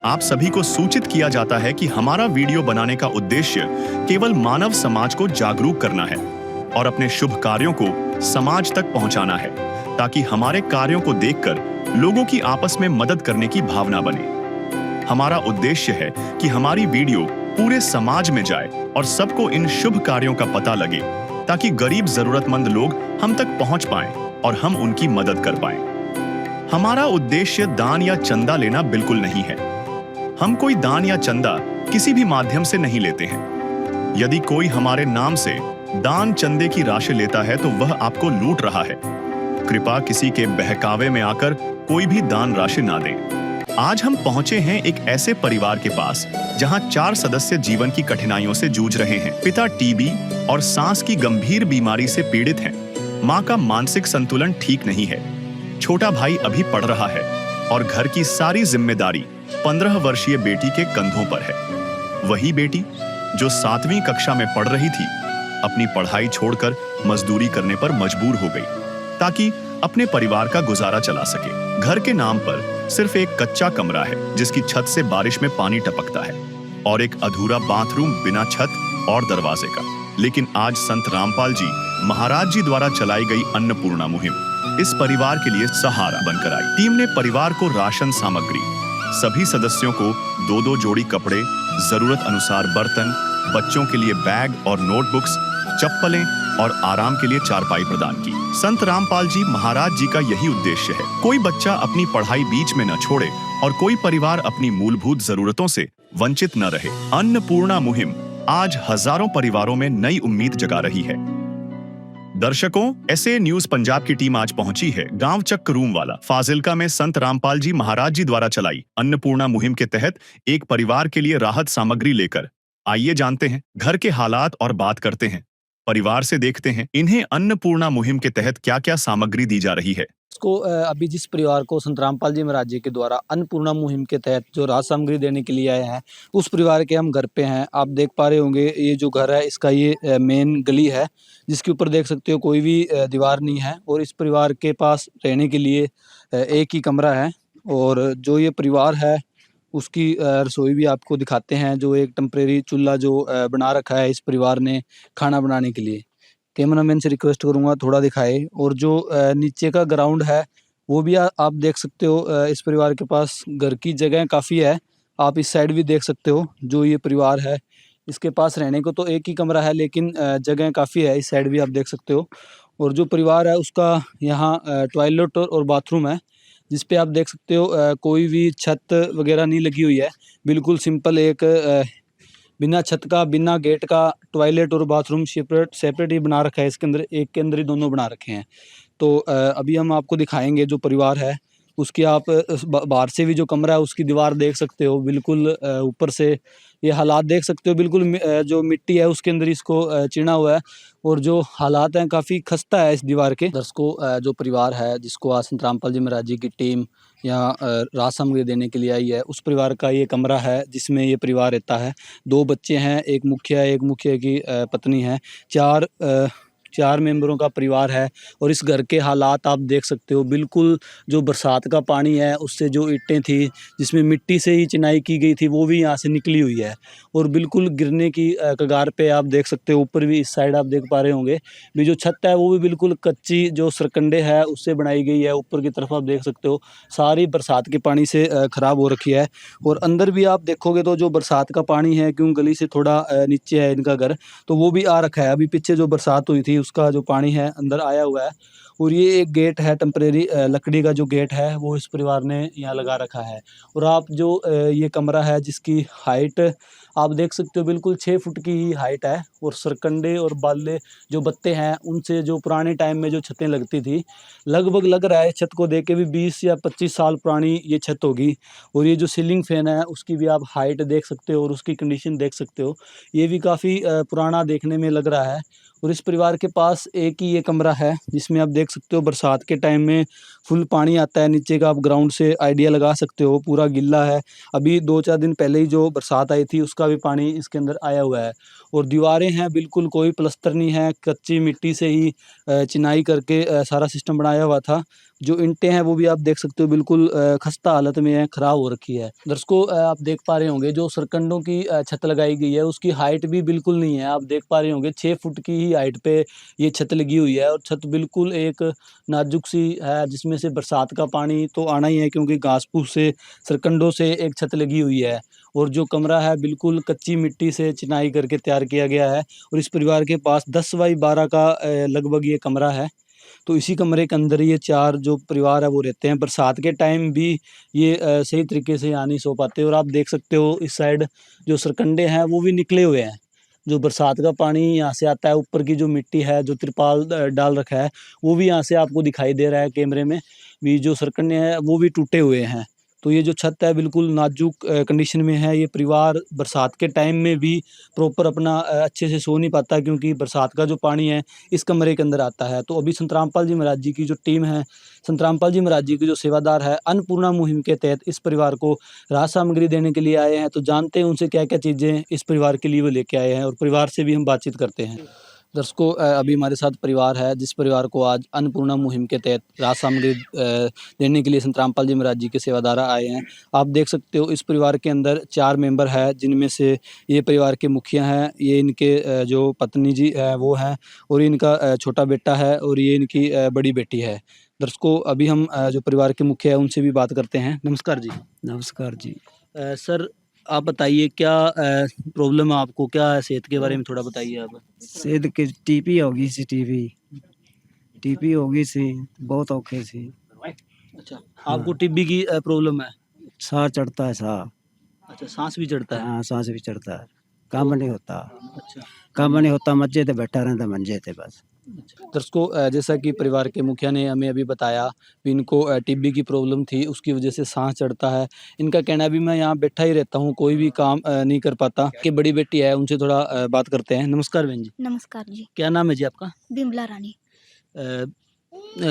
आप सभी को सूचित किया जाता है कि हमारा वीडियो बनाने का उद्देश्य केवल मानव समाज को जागरूक करना है और अपने शुभ कार्यों को समाज तक पहुंचाना है, ताकि हमारे कार्यों को देखकर लोगों की आपस में मदद करने की भावना बने। हमारा उद्देश्य है कि हमारी वीडियो पूरे समाज में जाए और सबको इन शुभ कार्यों का पता लगे, ताकि गरीब जरूरतमंद लोग हम तक पहुंच पाएं और हम उनकी मदद कर पाएं। हमारा उद्देश्य दान या चंदा लेना बिल्कुल नहीं है। हम कोई दान या चंदा किसी भी माध्यम से नहीं लेते हैं। यदि कोई हमारे नाम से दान चंदे की राशि लेता है तो वह आपको लूट रहा है। कृपया किसी के बहकावे में आकर कोई भी दान राशि ना दें। आज हम पहुंचे हैं एक ऐसे परिवार के पास जहां 4 सदस्य जीवन की कठिनाइयों से जूझ रहे हैं। पिता टीबी और सांस की गंभीर बीमारी से पीड़ित हैं। मां का मानसिक संतुलन ठीक नहीं है। छोटा भाई अभी पढ़ रहा है और घर की सारी जिम्मेदारी 15 वर्षीय बेटी के कंधों पर है। वही बेटी जो 7वीं कक्षा में पढ़ रही थी, अपनी पढ़ाई छोड़कर मजदूरी करने पर मजबूर हो गई, ताकि अपने परिवार का गुजारा चला सके। घर के नाम पर सिर्फ एक कच्चा कमरा है, जिसकी छत से बारिश में पानी टपकता है, और एक अधूरा बाथरूम बिना छत और दरवाजे का। लेकिन आज संत रामपाल जी महाराज जी द्वारा चलाई गई अन्नपूर्णा मुहिम इस परिवार के लिए सहारा बनकर आई। टीम ने परिवार को राशन सामग्री, सभी सदस्यों को 2-2 जोड़ी कपड़े, जरूरत अनुसार बर्तन, बच्चों के लिए बैग और नोटबुक्स, चप्पलें और आराम के लिए चारपाई प्रदान की। संत रामपाल जी महाराज जी का यही उद्देश्य है, कोई बच्चा अपनी पढ़ाई बीच में न छोड़े और कोई परिवार अपनी मूलभूत जरूरतों से वंचित न रहे। अन्नपूर्णा मुहिम आज हजारों परिवारों में नई उम्मीद जगा रही है। दर्शकों, ऐसे न्यूज पंजाब की टीम आज पहुंची है गांव चक रूमवाला, फाजिल्का में संत रामपाल जी महाराज जी द्वारा चलाई अन्नपूर्णा मुहिम के तहत एक परिवार के लिए राहत सामग्री लेकर। आइए जानते हैं घर के हालात और बात करते हैं परिवार से, देखते हैं इन्हें अन्नपूर्णा मुहिम के तहत क्या-क्या सामग्री दी जा रही है। इसको अभी जिस परिवार को संत रामपाल जी महाराज जी के द्वारा अन्नपूर्णा मुहिम के तहत जो राहत सामग्री देने के लिए आए हैं, उस परिवार के हम घर पे हैं। आप देख पा रहे होंगे, ये जो घर है इसका ये मेन गली है, जिसके ऊपर देख सकते हो कोई भी दीवार नहीं है। और इस परिवार के पास रहने के लिए एक ही कमरा है। और जो ये परिवार है उसकी रसोई भी आपको दिखाते हैं, जो एक टेम्परेरी चूल्हा जो बना रखा है इस परिवार ने खाना बनाने के लिए। कैमरामैन से रिक्वेस्ट करूँगा थोड़ा दिखाए। और जो नीचे का ग्राउंड है वो भी आप देख सकते हो। इस परिवार के पास घर की जगह काफ़ी है। आप इस साइड भी देख सकते हो। जो ये परिवार है इसके पास रहने को तो एक ही कमरा है, लेकिन जगह काफ़ी है। इस साइड भी आप देख सकते हो। और जो परिवार है उसका यहाँ टॉयलेट और बाथरूम है, जिस पे आप देख सकते हो कोई भी छत वगैरह नहीं लगी हुई है। बिल्कुल सिंपल एक बिना छत का, बिना गेट का टॉयलेट और बाथरूम सेपरेट सेपरेट ही बना रखा है। इसके अंदर एक के अंदर ही दोनों बना रखे हैं। तो अभी हम आपको दिखाएंगे जो परिवार है उसकी। आप बाहर से भी जो कमरा है उसकी दीवार देख सकते हो। बिल्कुल ऊपर से ये हालात देख सकते हो। बिल्कुल जो मिट्टी है उसके अंदर इसको चिना हुआ है। और जो हालात हैं काफ़ी खस्ता है इस दीवार के। दर्शकों, जो परिवार है जिसको आज संत रामपाल जी महाराज जी की टीम यहाँ राहत सामग्री देने के लिए आई है, उस परिवार का ये कमरा है जिसमें ये परिवार रहता है। 2 बच्चे हैं, एक मुखिया की पत्नी है। 4 मेंबरों का परिवार है। और इस घर के हालात आप देख सकते हो। बिल्कुल जो बरसात का पानी है उससे जो ईंटें थी जिसमें मिट्टी से ही चिनाई की गई थी वो भी यहाँ से निकली हुई है, और बिल्कुल गिरने की कगार पे आप देख सकते हो। ऊपर भी इस साइड आप देख पा रहे होंगे भी जो छत है वो भी बिल्कुल कच्ची जो सरकंडे है उससे बनाई गई है। ऊपर की तरफ आप देख सकते हो सारी बरसात के पानी से ख़राब हो रखी है। और अंदर भी आप देखोगे तो जो बरसात का पानी है, क्यों गली से थोड़ा नीचे है इनका घर, तो वो भी आ रखा है। अभी पीछे जो बरसात हुई थी उसका जो पानी है अंदर आया हुआ है। और ये एक गेट है टेम्परेरी लकड़ी का जो गेट है वो इस परिवार ने यहाँ लगा रखा है। और आप जो ये कमरा है जिसकी हाइट आप देख सकते हो बिल्कुल 6 फुट की ही हाइट है। और सरकंडे और बाले जो बत्ते हैं उनसे जो पुराने टाइम में जो छतें लगती थी, लगभग लग रहा है छत को देख के भी 20 या 25 साल पुरानी ये छत होगी। और ये जो सीलिंग फैन है उसकी भी आप हाइट देख सकते हो और उसकी कंडीशन देख सकते हो। ये भी काफ़ी पुराना देखने में लग रहा है। और इस परिवार के पास एक ही ये कमरा है जिसमें आप देख सकते हो बरसात के टाइम में फुल पानी आता है नीचे का। आप ग्राउंड से आइडिया लगा सकते हो, पूरा गिल्ला है। अभी 2-4 दिन पहले ही जो बरसात आई थी उसका भी पानी इसके अंदर आया हुआ है। और दीवारें हैं बिल्कुल कोई प्लस्तर नहीं है, कच्ची मिट्टी से ही चिनाई करके सारा सिस्टम बनाया हुआ था। जो ईंटें हैं वो भी आप देख सकते हो बिल्कुल खस्ता हालत में है, खराब हो रखी है। दर्शकों आप देख पा रहे होंगे जो सरकंडों की छत लगाई गई है उसकी हाइट भी बिल्कुल नहीं है। आप देख पा रहे होंगे 6 फुट की ही हाइट पे ये छत लगी हुई है और छत बिल्कुल एक नाजुक सी है जिसमें से बरसात का पानी तो आना ही है क्योंकि घास-फूस से सरकंडों से एक छत लगी हुई है। और जो कमरा है बिल्कुल कच्ची मिट्टी से चिनाई करके तैयार किया गया है और इस परिवार के पास 10 बाई 12 का लगभग ये कमरा है। तो इसी कमरे के अंदर ये 4 जो परिवार है वो रहते हैं। बरसात के टाइम भी ये सही तरीके से यहाँ नहीं सो पाते और आप देख सकते हो इस साइड जो सरकंडे हैं वो भी निकले हुए हैं। जो बरसात का पानी यहाँ से आता है, ऊपर की जो मिट्टी है, जो तिरपाल डाल रखा है, वो भी यहाँ से आपको दिखाई दे रहा है कैमरे में। भी जो सरकंडे हैं वो भी टूटे हुए हैं। तो ये जो छत है बिल्कुल नाजुक कंडीशन में है। ये परिवार बरसात के टाइम में भी प्रॉपर अपना अच्छे से सो नहीं पाता क्योंकि बरसात का जो पानी है इस कमरे के अंदर आता है। तो अभी संतरामपाल जी महाराज जी की जो टीम है, संतरामपाल जी महाराज जी के जो सेवादार है, अन्नपूर्णा मुहिम के तहत इस परिवार को राहत सामग्री देने के लिए आए हैं। तो जानते हैं उनसे क्या-क्या चीज़ें इस परिवार के लिए वो लेके आए हैं और परिवार से भी हम बातचीत करते हैं। दर्शकों अभी हमारे साथ परिवार है जिस परिवार को आज अन्नपूर्णा मुहिम के तहत राहत सामग्री देने के लिए संतरामपाल जी महाराज जी के सेवादार आए हैं। आप देख सकते हो इस परिवार के अंदर 4 मेंबर है जिनमें से ये परिवार के मुखिया हैं, ये इनके जो पत्नी जी वो हैं और इनका छोटा बेटा है और ये इनकी बड़ी बेटी है। दर्शकों अभी हम जो परिवार के मुखिया हैं उनसे भी बात करते हैं। नमस्कार जी। नमस्कार जी। सर आप बताइए क्या प्रॉब्लम है आपको? क्या है सेहत के बारे में थोड़ा बताइए आप? सेहत की टीपी हो गई सी टीपी हो गई सी बहुत औखे सी। अच्छा, आपको टीबी की प्रॉब्लम है? साह चढ़ता है साह। अच्छा, साँस भी चढ़ता है? हाँ सांस भी चढ़ता है। काम नहीं होता। अच्छा, काम नहीं होता मंजे ते बैठा रहता मंजे ते बस। अच्छा। दर्शकों जैसा कि परिवार के मुखिया ने हमें अभी बताया कि इनको टीबी की प्रॉब्लम थी, उसकी वजह से साँस चढ़ता है। इनका कहना है भी मैं यहाँ बैठा ही रहता हूँ, कोई भी काम नहीं कर पाता। कि बड़ी बेटी है, उनसे थोड़ा बात करते हैं। नमस्कार बहन जी। नमस्कार जी। क्या नाम है जी आपका? बिमला रानी। अ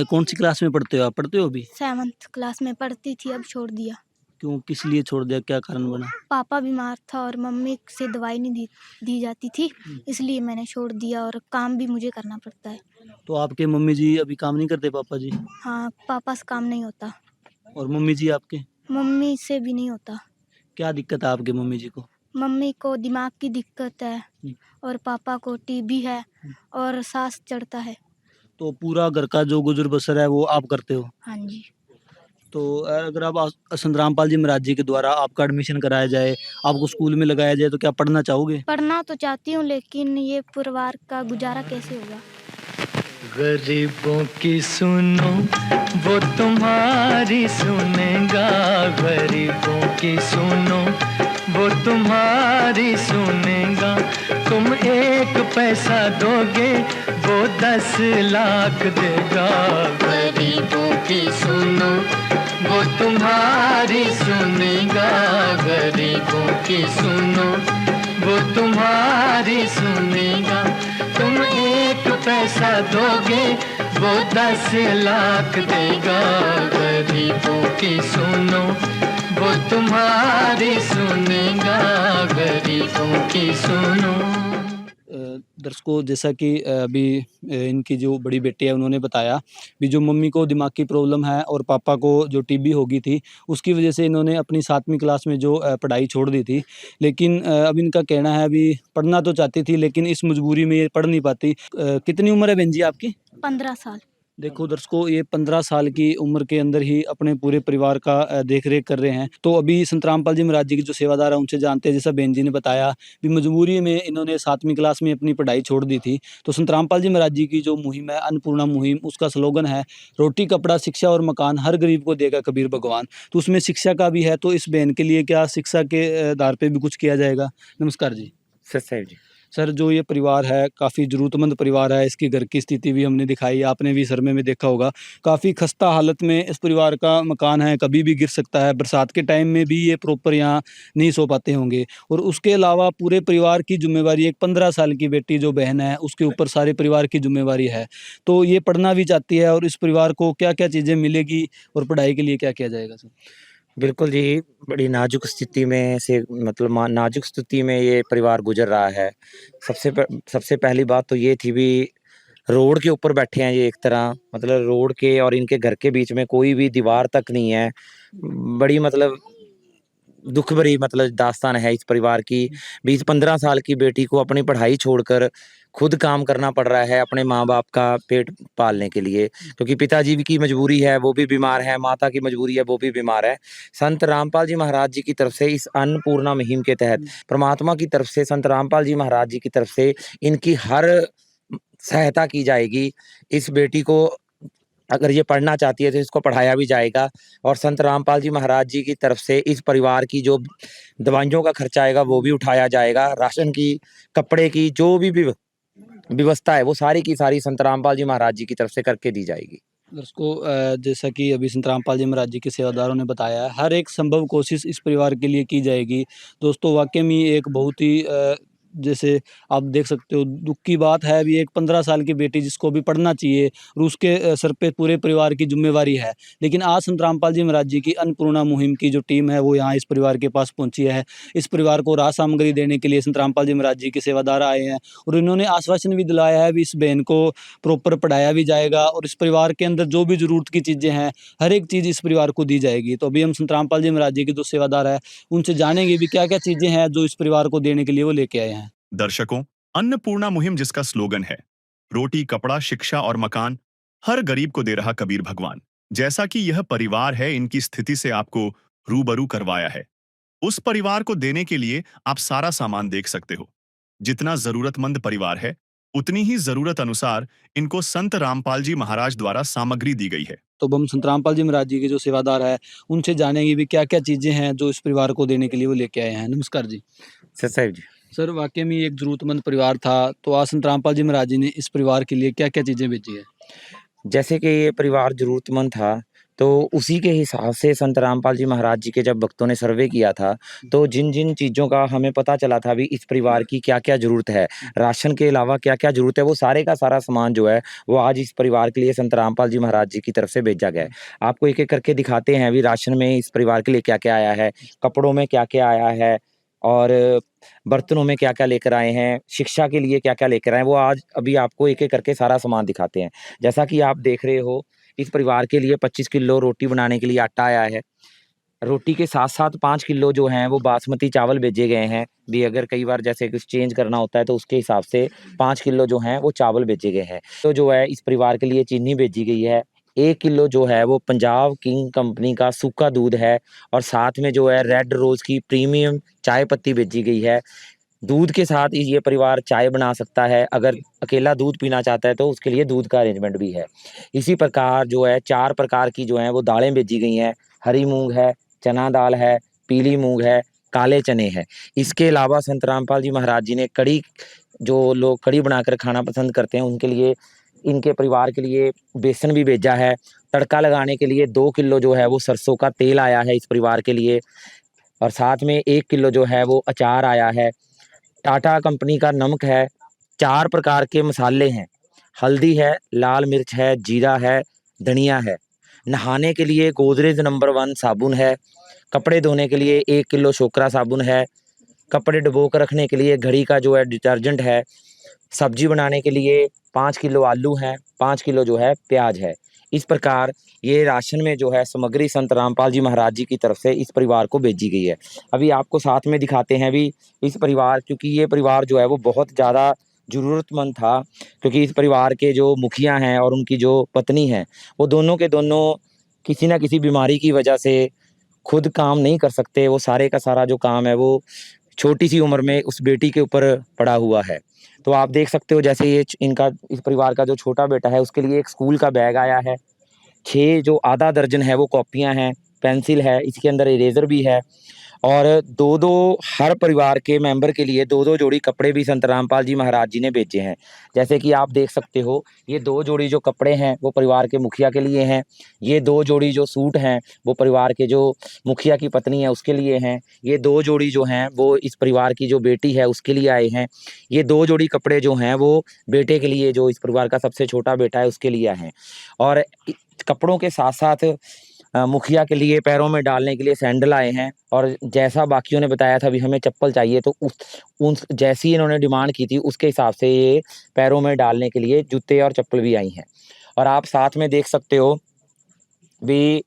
कौन-सी क्लास में पढ़ते हो आप? पढ़ते हो अभी? 7th क्लास में पढ़ती थी, अब छोड़ दिया। क्यों, किस लिए छोड़ दिया? क्या कारण बना? पापा बीमार था और मम्मी से दवाई नहीं दी जाती थी, इसलिए मैंने छोड़ दिया और काम भी मुझे करना पड़ता है। तो आपके मम्मी जी अभी काम नहीं करते पापा जी? हाँ, पापा से काम नहीं होता। और मम्मी जी आपके? मम्मी से भी नहीं होता। क्या दिक्कत है आपकी मम्मी जी को? मम्मी को दिमाग की दिक्कत है हुँ। और पापा को टीबी है और सांस चढ़ता है। तो पूरा घर का जो गुज़र-बसर है वो आप करते हो? हाँ जी। तो अगर आप संतरामपाल जी महाराज जी के द्वारा आपका एडमिशन कराया जाए, आपको स्कूल में लगाया जाए तो क्या पढ़ना चाहोगे? पढ़ना तो चाहती हूँ लेकिन ये परिवार का गुजारा कैसे होगा? गरीबों की सुनो वो तुम्हारी सुनेगा, गरीबों की सुनो वो तुम्हारी सुनेगा। तुम 1 पैसा दोगे वो 10 लाख देगा। गरीबों की सुनो वो तुम्हारी सुनेगा, गरीबों की सुनो वो तुम्हारी सुनेगा। तुम 1 पैसा दोगे वो 10 लाख देगा। गरीबों की सुनो वो तुम्हारी सुनेगा, गरीबों की सुनो। दर्शकों जैसा कि अभी इनकी जो बड़ी बेटी है उन्होंने बताया भी जो मम्मी को दिमाग की प्रॉब्लम है और पापा को जो टीबी हो गई थी उसकी वजह से इन्होंने अपनी 7वीं क्लास में जो पढ़ाई छोड़ दी थी। लेकिन अब इनका कहना है अभी पढ़ना तो चाहती थी लेकिन इस मजबूरी में ये पढ़ नहीं पाती। कितनी उम्र है बहन जी आपकी? 15 साल। देखो दर्शकों ये 15 साल की उम्र के अंदर ही अपने पूरे परिवार का देख-रेख कर रहे हैं। तो अभी संतरामपाल जी महाराज जी के जो सेवादार हैं उनसे जानते हैं। जैसा बहन जी ने बताया भी मजबूरी में इन्होंने 7वीं क्लास में अपनी पढ़ाई छोड़ दी थी। तो संतरामपाल जी महाराज जी की जो मुहिम है अन्नपूर्णा मुहिम उसका स्लोगन है रोटी, कपड़ा, शिक्षा और मकान हर गरीब को देगा कबीर भगवान। तो उसमें शिक्षा का भी है। तो इस बहन के लिए क्या शिक्षा के आधार पे भी कुछ किया जाएगा? नमस्कार जी। सर जी। सर जो ये परिवार है काफ़ी ज़रूरतमंद परिवार है, इसकी घर की स्थिति भी हमने दिखाई, आपने भी सर्वे में देखा होगा। काफ़ी खस्ता हालत में इस परिवार का मकान है, कभी भी गिर सकता है। बरसात के टाइम में भी ये प्रॉपर यहाँ नहीं सो पाते होंगे और उसके अलावा पूरे परिवार की ज़िम्मेवारी एक 15 साल की बेटी जो बहन है, उसके ऊपर सारे परिवार की ज़िम्मेवारी है। तो ये पढ़ना भी चाहती है और इस परिवार को क्या-क्या चीज़ें मिलेगी और पढ़ाई के लिए क्या किया जाएगा सर? बिल्कुल जी, बड़ी नाज़ुक स्थिति में से मतलब नाज़ुक स्थिति में ये परिवार गुज़र रहा है। सबसे पहली बात तो ये थी भी रोड के ऊपर बैठे हैं ये एक तरह, मतलब रोड के और इनके घर के बीच में कोई भी दीवार तक नहीं है। बड़ी मतलब दुख भरी मतलब दास्तान है इस परिवार की। 20-15 साल की बेटी को अपनी पढ़ाई छोड़कर खुद काम करना पड़ रहा है अपने माँ-बाप का पेट पालने के लिए, क्योंकि पिताजी की मजबूरी है, वो भी बीमार है, माता की मजबूरी है, वो भी बीमार है। संत रामपाल जी महाराज जी की तरफ से इस अन्नपूर्णा मुहिम के तहत परमात्मा की तरफ से, संत रामपाल जी महाराज जी की तरफ से इनकी हर सहायता की जाएगी। इस बेटी को अगर ये पढ़ना चाहती है तो इसको पढ़ाया भी जाएगा, और संत रामपाल जी महाराज जी की तरफ से इस परिवार की जो दवाइयों का खर्चा आएगा वो भी उठाया जाएगा। राशन की, कपड़े की जो भी व्यवस्था है वो सारी की सारी संत रामपाल जी महाराज जी की तरफ से करके दी जाएगी। दर्शकों, जैसा कि अभी संत रामपाल जी महाराज जी के सेवादारों ने बताया है, हर एक संभव कोशिश इस परिवार के लिए की जाएगी। दोस्तों, वाक़ई में ये एक बहुत ही जैसे आप देख सकते हो दुःख की बात है। अभी एक 15 साल की बेटी जिसको अभी पढ़ना चाहिए और उसके सर पे पूरे परिवार की ज़िम्मेवारी है। लेकिन आज संत रामपाल जी महाराज जी की अन्नपूर्णा मुहिम की जो टीम है वो यहाँ इस परिवार के पास पहुँची है। इस परिवार को राह सामग्री देने के लिए संत रामपाल जी महाराज जी के सेवादार आए हैं और इन्होंने आश्वासन भी दिलाया है भी इस बहन को प्रॉपर पढ़ाया भी जाएगा और इस परिवार के अंदर जो भी ज़रूरत की चीज़ें हैं, हर एक चीज़ इस परिवार को दी जाएगी। तो अभी हम संत रामपाल जी महाराज जी के जो सेवादार हैं, उनसे जानेंगे भी क्या-क्या चीज़ें हैं जो इस परिवार को देने के लिए वो लेके आए हैं। दर्शकों, अन्नपूर्णा मुहिम जिसका स्लोगन है रोटी, कपड़ा, शिक्षा और मकान, हर गरीब को दे रहा कबीर भगवान। जैसा कि यह परिवार है, इनकी स्थिति से आपको रूबरू करवाया है। उस परिवार को देने के लिए आप सारा सामान देख सकते हो। जितना जरूरतमंद परिवार है, उतनी ही जरूरत अनुसार इनको संत रामपाल जी महाराज द्वारा सामग्री दी गई है। तो अब हम संत रामपाल जी महाराज जी के जो सेवादार हैं, उनसे जानेंगे भी क्या-क्या चीज़ें हैं जो इस परिवार को देने के लिए वो लेके आए हैं। नमस्कार जी। सर साहिब जी, सर, वाक़ई में ये एक ज़रूरतमंद परिवार था, तो आज संत रामपाल जी महाराज जी ने इस परिवार के लिए क्या-क्या चीज़ें भेजी है? जैसे कि ये परिवार ज़रूरतमंद था, तो उसी के हिसाब से संत रामपाल जी महाराज जी के जब भक्तों ने सर्वे किया था, तो जिन-जिन चीज़ों का हमें पता चला था भी इस परिवार की क्या-क्या ज़रूरत है, राशन के अलावा क्या-क्या ज़रूरत है, वो सारे का सारा सामान जो है, वो आज इस परिवार के लिए संत रामपाल जी महाराज जी की तरफ से भेजा गया है। आपको एक-एक करके दिखाते हैं भी राशन में इस परिवार के लिए क्या-क्या आया है, कपड़ों में क्या-क्या आया है और बर्तनों में क्या-क्या लेकर आए हैं, शिक्षा के लिए क्या-क्या लेकर आए हैं, वो आज अभी आपको एक-एक करके सारा सामान दिखाते हैं। जैसा कि आप देख रहे हो, इस परिवार के लिए 25 किलो रोटी बनाने के लिए आटा आया है। रोटी के साथ-साथ 5 किलो जो हैं वो बासमती चावल भेजे गए हैं। भी अगर कई बार जैसे कुछ चेंज करना होता है तो उसके हिसाब से 5 किलो जो हैं वो चावल भेजे गए हैं। तो जो है इस परिवार के लिए चीनी भेजी गई है। 1 किलो जो है वो पंजाब किंग कंपनी का सूखा दूध है और साथ में जो है रेड रोज़ की प्रीमियम चाय पत्ती भेजी गई है। दूध के साथ ही ये परिवार चाय बना सकता है, अगर अकेला दूध पीना चाहता है तो उसके लिए दूध का अरेंजमेंट भी है। इसी प्रकार जो है 4 प्रकार की जो हैं वो दालें भेजी गई हैं। हरी मूँग है, चना दाल है, पीली मूँग है, काले चने हैं। इसके अलावा संत रामपाल जी महाराज जी ने कढ़ी, जो लोग कढ़ी बनाकर खाना पसंद करते हैं उनके लिए, इनके परिवार के लिए बेसन भी भेजा है। तड़का लगाने के लिए 2 किलो जो है वो सरसों का तेल आया है इस परिवार के लिए और साथ में 1 किलो जो है वो अचार आया है। टाटा कंपनी का नमक है, 4 प्रकार के मसाले हैं, हल्दी है, लाल मिर्च है, जीरा है, धनिया है। नहाने के लिए गोदरेज नंबर 1 साबुन है, कपड़े धोने के लिए 1 किलो शोकरा साबुन है, कपड़े डुबो कर रखने के लिए घड़ी का जो है डिटर्जेंट है, सब्जी बनाने के लिए 5 किलो आलू हैं, 5 किलो जो है प्याज है। इस प्रकार ये राशन में जो है सामग्री संत रामपाल जी महाराज जी की तरफ से इस परिवार को भेजी गई है। अभी आपको साथ में दिखाते हैं भी इस परिवार, क्योंकि ये परिवार जो है वो बहुत ज़्यादा ज़रूरतमंद था, क्योंकि इस परिवार के जो मुखिया हैं और उनकी जो पत्नी हैं, वो दोनों के दोनों किसी न किसी बीमारी की वजह से खुद काम नहीं कर सकते। वो सारे का सारा जो काम है वो छोटी सी उम्र में उस बेटी के ऊपर पड़ा हुआ है। तो आप देख सकते हो जैसे ये इनका इस परिवार का जो छोटा बेटा है उसके लिए एक स्कूल का बैग आया है। 6 जो आधा दर्जन है वो कॉपियाँ हैं, पेंसिल है, इसके अंदर इरेज़र भी है और 2-2 हर परिवार के मेंबर के लिए 2-2 जोड़ी कपड़े भी संत रामपाल जी महाराज जी ने भेजे हैं। जैसे कि आप देख सकते हो, ये 2 जोड़ी जो कपड़े हैं वो परिवार के मुखिया के लिए हैं। ये 2 जोड़ी जो सूट हैं वो परिवार के जो मुखिया की पत्नी है उसके लिए हैं। ये 2 जोड़ी जो हैं वो इस परिवार की जो बेटी है उसके लिए आए हैं। ये 2 जोड़ी कपड़े जो हैं वो बेटे के लिए, जो इस परिवार का सबसे छोटा बेटा है उसके लिए हैं। और कपड़ों के साथ-साथ मुखिया के लिए पैरों में डालने के लिए सैंडल आए हैं, और जैसा बाकियों ने बताया था भी हमें चप्पल चाहिए, तो उस जैसी इन्होंने डिमांड की थी उसके हिसाब से ये पैरों में डालने के लिए जूते और चप्पल भी आई हैं। और आप साथ में देख सकते हो भी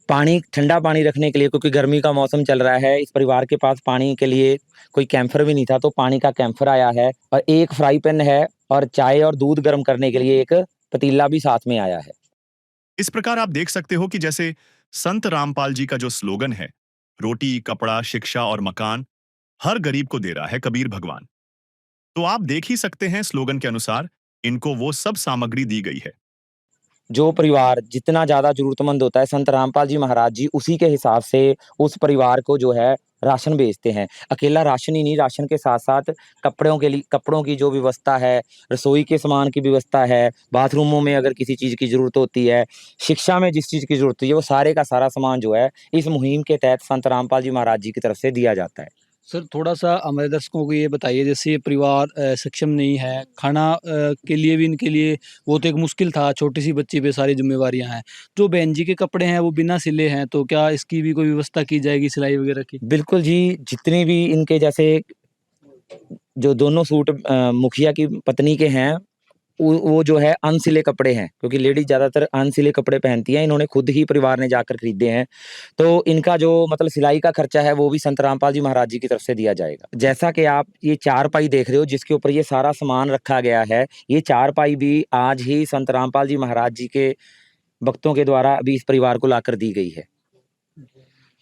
पानी, ठंडा पानी रखने के लिए, क्योंकि गर्मी का मौसम चल रहा है, इस परिवार के पास पानी के लिए कोई कैंफर भी नहीं था, तो पानी का कैंफर आया है, और एक फ्राई पैन है, और चाय और दूध गर्म करने के लिए एक पतीला भी साथ में आया है। इस प्रकार आप देख सकते हो कि जैसे संत रामपाल जी का जो स्लोगन है, रोटी, कपड़ा, शिक्षा और मकान हर गरीब को दे रहा है कबीर भगवान। तो आप देख ही सकते हैं स्लोगन के अनुसार इनको वो सब सामग्री दी गई है। जो परिवार जितना ज़्यादा ज़रूरतमंद होता है, संत रामपाल जी महाराज जी उसी के हिसाब से उस परिवार को जो है राशन भेजते हैं। अकेला राशन ही नहीं, राशन के साथ-साथ कपड़ों की जो व्यवस्था है, रसोई के सामान की व्यवस्था है, बाथरूमों में अगर किसी चीज़ की ज़रूरत होती है, शिक्षा में जिस चीज़ की ज़रूरत होती है, वो सारे का सारा सामान जो है इस मुहिम के तहत संत रामपाल जी महाराज जी की तरफ से दिया जाता है। सर थोड़ा-सा हमारे दर्शकों को ये बताइए, जैसे ये परिवार सक्षम नहीं है, खाना के लिए भी इनके लिए बहुत एक मुश्किल था, छोटी-सी बच्ची पे सारी ज़िम्मेवारियाँ हैं। जो बहन जी के कपड़े हैं वो बिना सिले हैं, तो क्या इसकी भी कोई व्यवस्था की जाएगी सिलाई वगैरह की? बिल्कुल जी, जितने भी इनके जैसे जो दोनों सूट मुखिया की पत्नी के हैं, वो जो है अनसिले कपड़े हैं, क्योंकि लेडीज़ ज़्यादातर अनसिले कपड़े पहनती हैं, इन्होंने खुद ही परिवार ने जाकर खरीदे हैं। तो इनका जो मतलब सिलाई का खर्चा है वो भी संत रामपाल जी महाराज जी की तरफ से दिया जाएगा। जैसा कि आप ये चारपाई देख रहे हो जिसके ऊपर ये सारा सामान रखा गया है, ये चारपाई भी आज ही संत रामपाल जी महाराज जी के भक्तों के द्वारा अभी इस परिवार को लाकर दी गई है।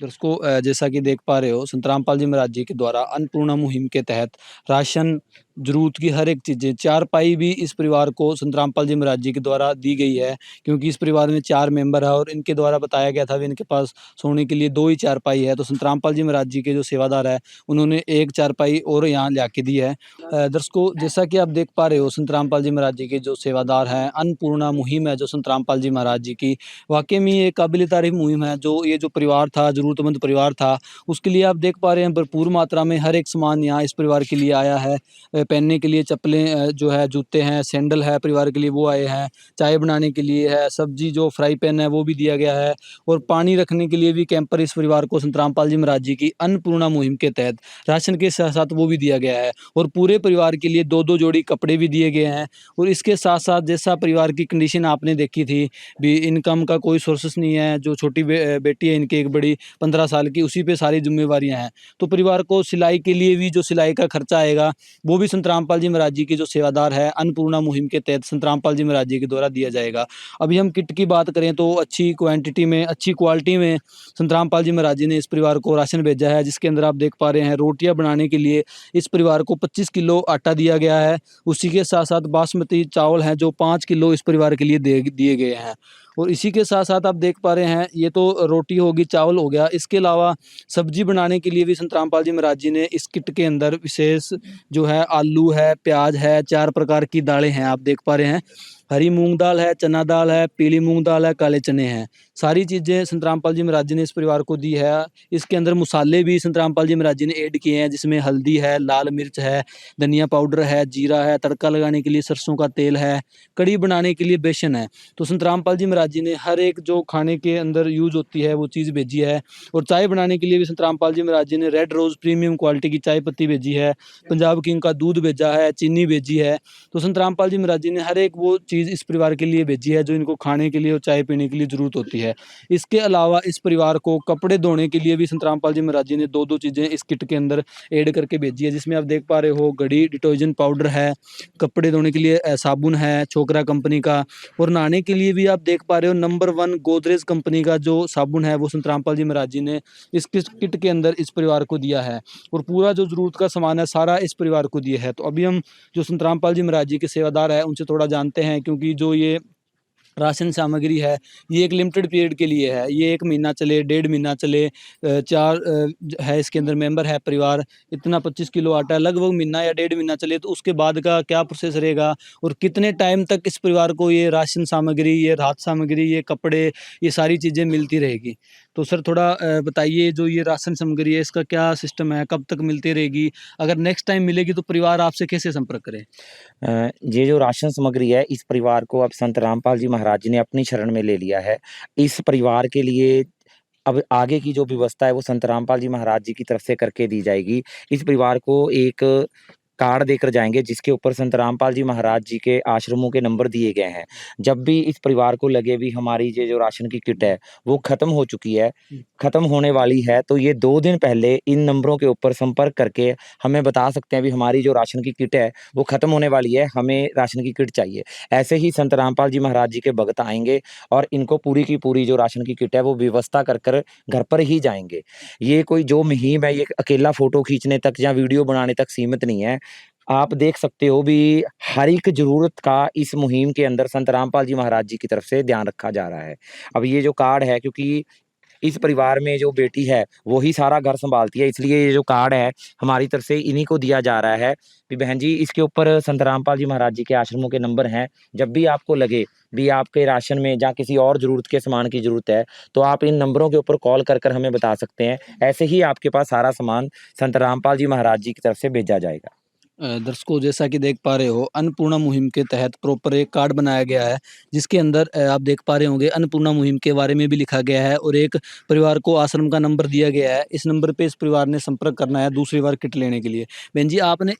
दर्शकों जैसा कि देख पा रहे हो, संत रामपाल जी महाराज जी के द्वारा अन्नपूर्णा मुहिम के तहत राशन, ज़रूरत की हर एक चीज़ें, चारपाई भी इस परिवार को संत रामपाल जी महाराज जी के द्वारा दी गई है, क्योंकि इस परिवार में 4 मेंबर है और इनके द्वारा बताया गया था कि इनके पास सोने के लिए 2 ही चारपाई है। तो संत रामपाल जी महाराज जी के जो सेवादार है, उन्होंने 1 चारपाई और यहाँ ला के दी है। दर्शकों जैसा कि आप देख पा रहे हो, संत रामपाल जी महाराज जी के जो सेवादार हैं, अन्नपूर्णा मुहिम है जो संत रामपाल जी महाराज जी की, वाक़ई में ये काबिल-ए-तारीफ़ मुहिम है। जो ये जो परिवार था, ज़रूरतमंद परिवार था, उसके लिए आप देख पा रहे हैं भरपूर मात्रा में हर एक सामान यहाँ इस परिवार के लिए आया है। पहनने के लिए चप्पलें जो है, जूते हैं, सैंडल है परिवार के लिए वो आए हैं, चाय बनाने के लिए है, सब्ज़ी जो फ्राई पैन है वो भी दिया गया है, और पानी रखने के लिए भी कैंपर इस परिवार को संत रामपाल जी महाराज जी की अन्नपूर्णा मुहिम के तहत राशन के साथ-साथ वो भी दिया गया है, और पूरे परिवार के लिए 2-2 जोड़ी कपड़े भी दिए गए हैं। और इसके साथ-साथ जैसा परिवार की कंडीशन आपने देखी थी, भी इनकम का कोई सोर्सेस नहीं है, जो छोटी बेटी है इनकी, एक बड़ी 15 साल की, उसी पे सारी ज़िम्मेवारियाँ हैं। तो परिवार को सिलाई के लिए भी जो सिलाई का खर्चा आएगा, वो भी संत रामपाल जी महाराज जी के जो सेवादार है, अन्नपूर्णा मुहिम के तहत संत रामपाल जी महाराज जी के द्वारा दिया जाएगा। अभी हम किट की बात करें तो अच्छी क्वांटिटी में, अच्छी क्वालिटी में संत रामपाल जी महाराज जी ने इस परिवार को राशन भेजा है, जिसके अंदर आप देख पा रहे हैं रोटियाँ बनाने के लिए इस परिवार को 25 किलो आटा दिया गया है। उसी के साथ-साथ बासमती चावल हैं जो 5 किलो इस परिवार के लिए दिए गए हैं। और इसी के साथ-साथ आप देख पा रहे हैं, ये तो रोटी होगी, चावल हो गया, इसके अलावा सब्ज़ी बनाने के लिए भी संत रामपाल जी महाराज जी ने इस किट के अंदर विशेष जो है आलू है, प्याज़ है, 4 प्रकार की दालें हैं, आप देख पा रहे हैं। हरी मूँग दाल है, चना दाल है, पीली मूँग दाल है, काले चने हैं। सारी चीज़ें संत रामपाल जी महाराज जी ने इस परिवार को दी है। इसके अंदर मसाले भी संत रामपाल जी महाराज जी ने ऐड किए हैं, जिसमें हल्दी है, लाल मिर्च है, धनिया पाउडर है, जीरा है, तड़का लगाने के लिए सरसों का तेल है, कढ़ी बनाने के लिए बेसन है। तो संत रामपाल जी महाराज जी ने हर एक जो खाने के अंदर यूज़ होती है वो चीज़ भेजी है। और चाय बनाने के लिए भी संत रामपाल जी महाराज जी ने रेड रोज़ प्रीमियम क्वालिटी की चाय पत्ती भेजी है, पंजाब किंग का दूध भेजा है, चीनी भेजी है। तो संत रामपाल जी महाराज जी ने हर एक वो चीज़ इस परिवार के लिए भेजी है जो इनको खाने के लिए और चाय पीने के लिए ज़रूरत होती है। इसके अलावा इस परिवार को कपड़े धोने के लिए भी संत रामपाल जी महाराज जी ने 2-2 चीज़ें इस किट के अंदर ऐड करके भेजी है, जिसमें आप देख पा रहे हो घड़ी, डिटर्जेंट पाउडर है, कपड़े धोने के लिए साबुन है छोकरा कंपनी का, और नहाने के लिए भी आप देख पा रहे हो नंबर 1 गोदरेज कंपनी का जो साबुन है वो संत रामपाल जी महाराज जी ने इस किट के अंदर इस परिवार को दिया है। और पूरा जो ज़रूरत का सामान है सारा इस परिवार को दिया है। तो अभी हम जो संत रामपाल जी महाराज जी के सेवादार हैं उनसे थोड़ा जानते हैं, क्योंकि जो ये राशन सामग्री है ये एक लिमिटेड पीरियड के लिए है, ये 1 महीना चले, 1.5 महीना चले, 4 है इसके अंदर मेंबर है परिवार, इतना 25 किलो आटा है, लगभग महीना या 1.5 महीना चले, तो उसके बाद का क्या प्रोसेस रहेगा और कितने टाइम तक इस परिवार को ये राशन सामग्री, ये राहत सामग्री, ये कपड़े, ये सारी चीज़ें मिलती रहेगी। तो सर थोड़ा बताइए जो ये राशन सामग्री है इसका क्या सिस्टम है, कब तक मिलती रहेगी? अगर नेक्स्ट टाइम मिलेगी तो परिवार आपसे कैसे संपर्क करे? ये जो राशन सामग्री है इस परिवार को अब संत रामपाल जी महाराज जी ने अपनी शरण में ले लिया है। इस परिवार के लिए अब आगे की जो व्यवस्था है वो संत रामपाल जी महाराज जी की तरफ से करके दी जाएगी। इस परिवार को एक कार्ड देकर जाएँगे जिसके ऊपर संत रामपाल जी महाराज जी के आश्रमों के नंबर दिए गए हैं। जब भी इस परिवार को लगे भी हमारी ये जो राशन की किट है वो ख़त्म हो चुकी है, ख़त्म होने वाली है, तो ये 2 दिन पहले इन नंबरों के ऊपर संपर्क करके हमें बता सकते हैं भी हमारी जो राशन की किट है वो ख़त्म होने वाली है, हमें राशन की किट चाहिए। ऐसे ही संत रामपाल जी महाराज जी के भक्त आएँगे और इनको पूरी की पूरी जो राशन की किट है वो व्यवस्था कर घर पर ही जाएँगे। ये कोई जो मुहिम है ये अकेला फ़ोटो खींचने तक या वीडियो बनाने तक सीमित नहीं है। आप देख सकते हो भी हर एक ज़रूरत का इस मुहिम के अंदर संत रामपाल जी महाराज जी की तरफ से ध्यान रखा जा रहा है। अब ये जो कार्ड है क्योंकि इस परिवार में जो बेटी है वो ही सारा घर सँभालती है, इसलिए ये जो कार्ड है हमारी तरफ से इन्हीं को दिया जा रहा है कि बहन जी इसके ऊपर संत रामपाल जी महाराज जी के आश्रमों के नंबर हैं। जब भी आपको लगे भी आपके राशन में या किसी और ज़रूरत के सामान की ज़रूरत है, तो आप इन नंबरों के ऊपर कॉल कर हमें बता सकते हैं। ऐसे ही आपके पास सारा सामान संत रामपाल जी महाराज जी की तरफ से भेजा जाएगा। दर्शकों जैसा कि देख पा रहे हो अन्नपूर्णा मुहिम के तहत प्रॉपर एक कार्ड बनाया गया है जिसके अंदर आप देख पा रहे होंगे अन्नपूर्णा मुहिम के बारे में भी लिखा गया है और एक परिवार को आश्रम का नंबर दिया गया है। इस नंबर पे इस परिवार ने संपर्क करना है दूसरी बार किट लेने के लिए। बहन जी आपने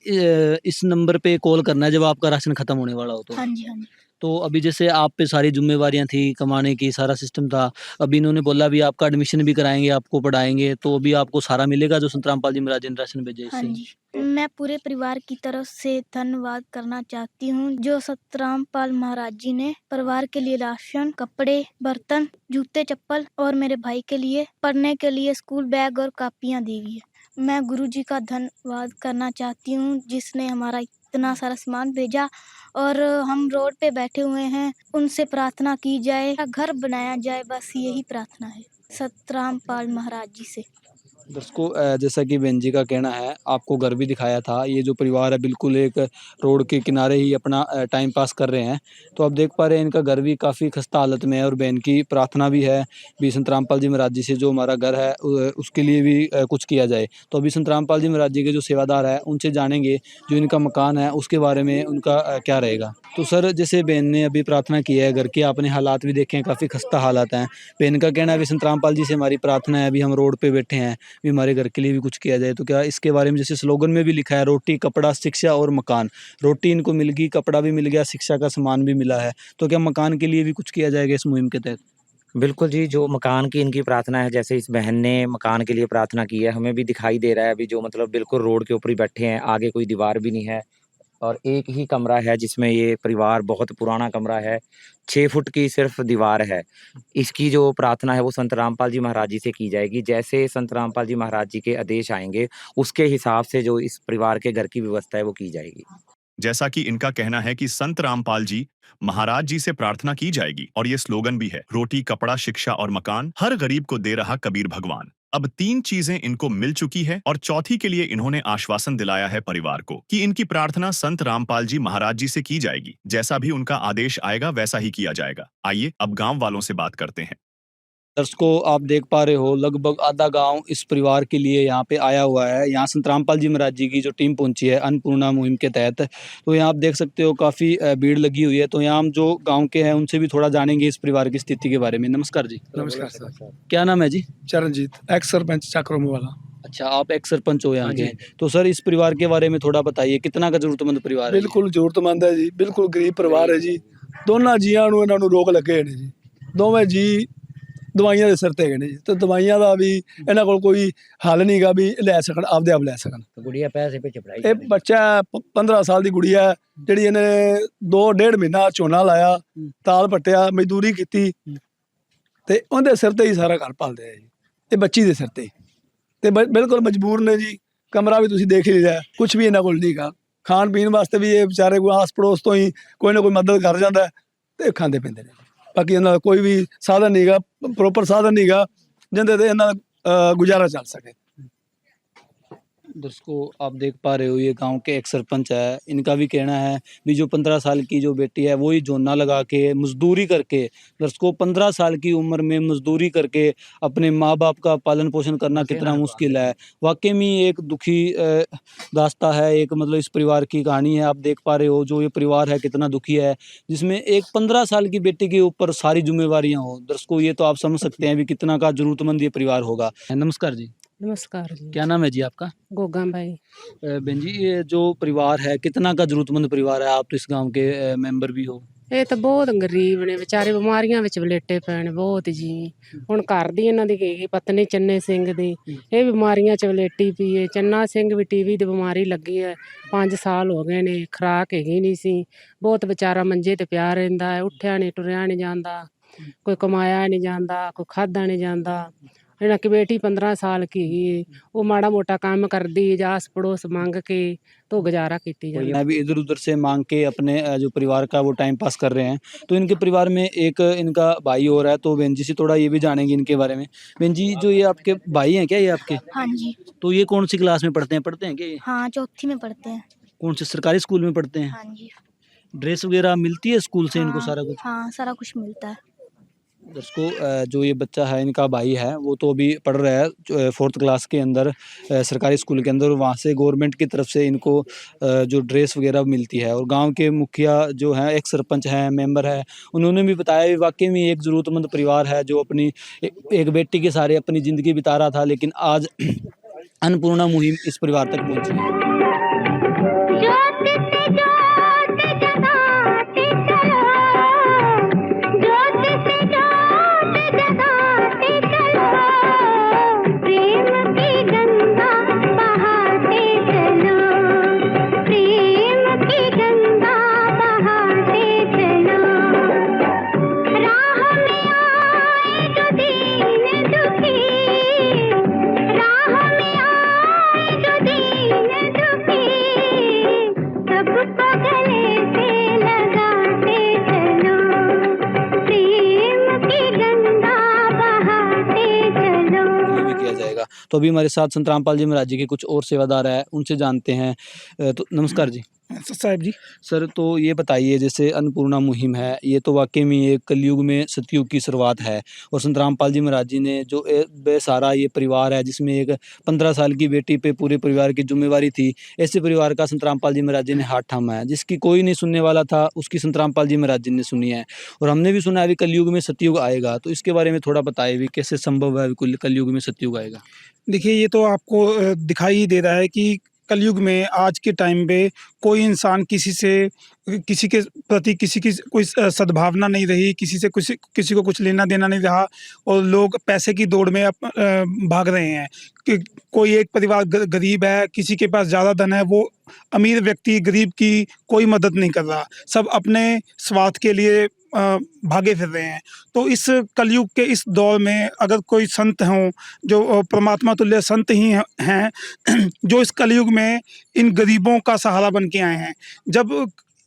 इस नंबर पे कॉल करना है जब आपका राशन खत्म होने वाला हो तो। हाँ जी, हाँ जी। तो अभी जैसे आप पे सारी ज़िम्मेवारियाँ थी, कमाने की सारा सिस्टम था। अभी इन्होंने बोला भी आपका एडमिशन भी कराएँगे, आपको पढ़ाएँगे, तो अभी आपको सारा मिलेगा जो संत रामपाल जी महाराज ने राशन भेजा हाँ इससे? जी। मैं पूरे परिवार की तरफ से धन्यवाद करना चाहती हूँ जो सतरामपाल महाराज जी ने परिवार के लिए राशन, कपड़े, बर्तन, जूते, चप्पल और मेरे भाई के लिए पढ़ने के लिए स्कूल बैग और कापियाँ दी गई है। मैं गुरुजी का धन्यवाद करना चाहती हूँ जिसने हमारा इतना सारा सामान भेजा और हम रोड पे बैठे हुए हैं। उनसे प्रार्थना की जाए, घर बनाया जाए, बस यही प्रार्थना है सतरामपाल महाराज जी से। दर्शकों जैसा कि बहन जी का कहना है आपको घर भी दिखाया था। ये जो परिवार है बिल्कुल एक रोड के किनारे ही अपना टाइम पास कर रहे हैं। तो आप देख पा रहे हैं इनका घर भी काफ़ी खस्ता हालत में है और बहन की प्रार्थना भी है भी संत रामपाल जी महाराज जी से जो हमारा घर है उसके लिए भी कुछ किया जाए। तो अभी संत रामपाल जी महाराज जी के जो सेवादार हैं उनसे जानेंगे जो इनका मकान है उसके बारे में उनका क्या रहेगा। तो सर जैसे बहन ने अभी प्रार्थना की है, घर के आपने हालात भी देखे हैं, काफ़ी खस्ता हालात हैं। बहन का कहना है कि संत रामपाल जी से हमारी प्रार्थना है, अभी हम रोड पे बैठे हैं, भी हमारे घर के लिए भी कुछ किया जाए। तो क्या इसके बारे में जैसे स्लोगन में भी लिखा है रोटी, कपड़ा, शिक्षा और मकान। रोटी इनको मिल गई, कपड़ा भी मिल गया, शिक्षा का सामान भी मिला है। तो क्या मकान के लिए भी कुछ किया जाएगा इस मुहिम के तहत? बिल्कुल जी, जो मकान की इनकी प्रार्थना है, जैसे इस बहन ने मकान के लिए प्रार्थना की है, हमें भी दिखाई दे रहा है अभी जो मतलब बिल्कुल रोड के ऊपर ही बैठे हैं, आगे कोई दीवार भी नहीं है और एक ही कमरा है जिसमें ये परिवार बहुत पुराना कमरा है, 6 फुट की सिर्फ़ दीवार है। इसकी जो प्रार्थना है वो संत रामपाल जी महाराज जी से की जाएगी। जैसे संत रामपाल जी महाराज जी के आदेश आएँगे, उसके हिसाब से जो इस परिवार के घर की व्यवस्था है वो की जाएगी। जैसा कि इनका कहना है कि संत रामपाल जी महाराज जी से प्रार्थना की जाएगी और ये स्लोगन भी है रोटी, कपड़ा, शिक्षा और मकान हर गरीब को दे रहा कबीर भगवान। अब 3 चीजें इनको मिल चुकी है और चौथी के लिए इन्होंने आश्वासन दिलाया है परिवार को कि इनकी प्रार्थना संत रामपाल जी महाराज जी से की जाएगी। जैसा भी उनका आदेश आएगा वैसा ही किया जाएगा। आइए अब गांव वालों से बात करते हैं। दर्शकों आप देख पा रहे हो लगभग आधा गांव इस परिवार के लिए यहाँ पे आया हुआ है। यहाँ संत रामपाल जी महाराज जी की जो टीम पहुंची है अन्नपूर्णा मुहिम के तहत, तो यहाँ आप देख सकते हो काफ़ी भीड़ लगी हुई है। तो यहाँ हम जो गांव के हैं उनसे भी थोड़ा जानेंगे इस परिवार की स्थिति के बारे में। नमस्कार जी। नमस्कार सर। क्या नाम है जी? चरणजीत, एक्स सरपंच चाकरों वाला। अच्छा आप एक सरपंच हो यहाँ हाँ के। जी। तो सर इस परिवार के बारे में थोड़ा बताइए कितना का जरूरतमंद परिवार है? बिल्कुल जरूरतमंद है जी, बिल्कुल गरीब परिवार है जी। ਦੋਨਾਂ ਜੀਆਂ ਨੂੰ ਇਹਨਾਂ ਨੂੰ ਰੋਗ ਲੱਗੇ ਨੇ ਜੀ। ਦੋਵੇਂ ਜੀ ਦਵਾਈਆਂ ਦੇ ਸਿਰ ਤੇ ਹੈਗੇ ਨੇ ਜੀ ਤੇ ਦਵਾਈਆਂ ਦਾ ਵੀ ਇਹਨਾਂ ਕੋਲ ਕੋਈ ਹੱਲ ਨਹੀਂਗਾ ਵੀ ਲੈ ਸਕਣ, ਆਪਦੇ ਆਪ ਲੈ ਸਕਣ। गुड़िया पैसे पे चपड़ाई ਇਹ ਬੱਚਾ 15 ਸਾਲ ਦੀ ਗੁੜੀਆ ਹੈ, ਜਿਹੜੀ ਇਹਨੇ 2.5 ਮਹੀਨਾ ਝੋਨਾ ਲਾਇਆ, ਤਾਲ ਪੱਟਿਆ, ਮਜ਼ਦੂਰੀ ਕੀਤੀ ਤੇ ਉਹਦੇ ਸਿਰ ਤੇ ਹੀ ਸਾਰਾ ਘਰ ਪਾਲਦੇ ਆ ਜੀ। ਇਹ ਬੱਚੀ ਦੇ ਸਿਰ ਤੇ ਤੇ ਬਿਲਕੁਲ ਮਜਬੂਰ ਨੇ ਜੀ। ਕਮਰਾ ਵੀ ਤੁਸੀਂ ਦੇਖ ਹੀ ਲਿਆ, ਕੁਝ ਵੀ ਇਹਨਾਂ ਕੋਲ ਨਹੀਂਗਾ। ਖਾਣ ਪੀਣ ਵਾਸਤੇ ਵੀ ਇਹ ਵਿਚਾਰੇ ਕੋਈ ਆਸ ਪੜੋਸ ਤੋਂ ਹੀ ਕੋਈ ਨਾ ਕੋਈ ਮਦਦ ਕਰ ਜਾਂਦਾ ਤੇ ਖਾਂਦੇ ਪੀਂਦੇ ਨੇ। ਬਾਕੀ ਇਹਨਾਂ ਦਾ ਕੋਈ ਵੀ ਸਾਧਨ ਨਹੀਂਗਾ, ਪ੍ਰੋਪਰ ਸਾਧਨ ਨਹੀਂਗਾ ਜਿਹਦੇ ਤੇ ਇਹਨਾਂ ਦਾ ਗੁਜ਼ਾਰਾ ਚੱਲ ਸਕੇ। दर्शकों आप देख पा रहे हो ये गांव के एक सरपंच है, इनका भी कहना है भी जो 15 साल की जो बेटी है वो ही झोना लगा के मजदूरी करके, दर्शकों 15 साल की उम्र में मजदूरी करके अपने माँ बाप का पालन पोषण करना कितना मुश्किल है। वाकई में एक दुखी दास्ता है, एक मतलब इस परिवार की कहानी है। आप देख पा रहे हो जो ये परिवार है कितना दुखी है, जिसमें एक 15 साल की बेटी के ऊपर सारी जिम्मेवारियां हो। दर्शकों ये तो आप समझ सकते हैं भी कितना का जरूरतमंद ये परिवार होगा। नमस्कार जी, नमस्कार जी। क्या नाम है जी आपका? गोगा भाई। बहन जी ये जो परिवार है कितना का जरूरतमंद परिवार है, आप तो इस गांव के मेंबर भी हो। ਇਹ ਤਾਂ ਬਹੁਤ ਗਰੀਬ ਨੇ ਵਿਚਾਰੇ, ਬਿਮਾਰੀਆਂ ਵਿੱਚ ਵਲੇਟੇ ਪਏ ਨੇ ਬਹੁਤ ਜੀ। ਹੁਣ ਘਰ ਦੀ ਇਹਨਾਂ ਦੀ ਗਈ ਪਤਨੀ ਚੰਨੇ ਸਿੰਘ ਦੀ, ਇਹ ਬਿਮਾਰੀਆਂ ਚ ਵਲੇਟੀ ਪਈ ਏ। ਚੰਨਾ ਸਿੰਘ ਵੀ ਟੀਵੀ ਦੀ ਬਿਮਾਰੀ ਲੱਗੀ ਹੈ, 5 ਸਾਲ ਹੋ ਗਏ ਨੇ, ਖੁਰਾਕ ਹੈਗੀ ਨਹੀਂ ਸੀ, ਬਹੁਤ ਵਿਚਾਰਾ ਮੰਜੇ ਤੇ ਪਿਆ ਰਹਿੰਦਾ ਹੈ, ਉੱਠਿਆ ਨਹੀਂ ਟੁਰਿਆ ਨਹੀਂ ਜਾਂਦਾ, ਕੋਈ ਕਮਾਇਆ ਨਹੀਂ ਜਾਂਦਾ, ਕੋਈ ਖਾਧਾ ਨਹੀਂ ਜਾਂਦਾ। ਇਹਨਾਂ की बेटी 15 साल की है, वो माड़ा मोटा काम करदी ਜਾਂ आस पड़ोस मांग के तो गुजारा कीती जाती। अभी इधर उधर से मांग के अपने जो परिवार का वो टाइम पास कर रहे हैं। तो इनके परिवार में एक इनका भाई और है, तो बहन जी से थोड़ा ये भी जानेंगे इनके बारे में। बहन जी जो ये आपके भाई हैं क्या ये आपके? हाँ जी। तो ये कौन सी क्लास में पढ़ते हैं क्या ये? हाँ, चौथी में पढ़ते हैं। कौन से सरकारी स्कूल में पढ़ते हैं? हाँ जी। ड्रेस वगैरह मिलती है स्कूल से इनको हाँ, सारा कुछ? हाँ सारा कुछ मिलता है। दर्शकों जो ये बच्चा है इनका भाई है वो तो अभी पढ़ रहा है 4th क्लास के अंदर सरकारी स्कूल के अंदर। वहाँ से गवर्नमेंट की तरफ से इनको जो ड्रेस वगैरह मिलती है। और गांव के मुखिया जो हैं, एक सरपंच हैं, मेंबर है, उन्होंने भी बताया कि वाकई में एक ज़रूरतमंद परिवार है जो अपनी एक बेटी के सहारे अपनी ज़िंदगी बिता रहा था, लेकिन आज अन्नपूर्णा मुहिम इस परिवार तक पहुँची है। तो अभी हमारे साथ संत रामपाल जी महाराज जी के कुछ और सेवादार है, उनसे जानते हैं। तो नमस्कार जी। साहब जी, सर तो ये बताइए जैसे अन्नपूर्णा मुहिम है, ये तो वाकई में एक कलयुग में सतयुग की शुरुआत है। और संत रामपाल जी महाराज जी ने जो बेसहारा ये परिवार है जिसमें एक 15 साल की बेटी पे पूरे परिवार की जिम्मेवारी थी, ऐसे परिवार का संत रामपाल जी महाराज जी ने हाथ थामा है। जिसकी कोई नहीं सुनने वाला था उसकी संत रामपाल जी महाराज जी ने सुनी है। और हमने भी सुना है अभी कलयुग में सतयुग आएगा, तो इसके बारे में थोड़ा बताइए भी कैसे संभव है कलयुग में सतयुग आएगा? देखिए, ये तो आपको दिखाई दे रहा है कि कलयुग में आज के टाइम पे कोई इंसान किसी के प्रति किसी की कोई सद्भावना नहीं रही, किसी को कुछ लेना देना नहीं रहा, और लोग पैसे की दौड़ में भाग रहे हैं कि कोई एक परिवार गरीब है, किसी के पास ज़्यादा धन है, वो अमीर व्यक्ति गरीब की कोई मदद नहीं कर रहा, सब अपने स्वार्थ के लिए भागे फिर रहे हैं। तो इस कलयुग के इस दौर में अगर कोई संत हों जो परमात्मा तुल्य संत ही हैं जो इस कलयुग में इन गरीबों का सहारा बन के आए हैं,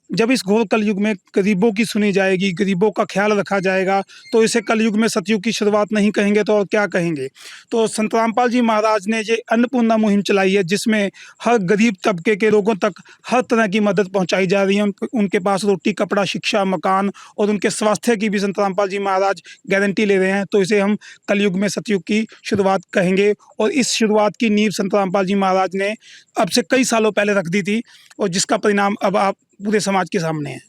जब इस घोर कलयुग में गरीबों की सुनी जाएगी, गरीबों का ख्याल रखा जाएगा, तो इसे कलयुग में सतयुग की शुरुआत नहीं कहेंगे तो और क्या कहेंगे। तो संत रामपाल जी महाराज ने ये अन्नपूर्णा मुहिम चलाई है जिसमें हर गरीब तबके के लोगों तक हर तरह की मदद पहुंचाई जा रही है। उनके पास रोटी, कपड़ा, शिक्षा, मकान और उनके स्वास्थ्य की भी संत रामपाल जी महाराज गारंटी ले रहे हैं। तो इसे हम कलयुग में सतयुग की शुरुआत कहेंगे। और इस शुरुआत की नींव संत रामपाल जी महाराज ने अब से कई सालों पहले रख दी थी, और जिसका परिणाम अब आप पूरे समाज के सामने है।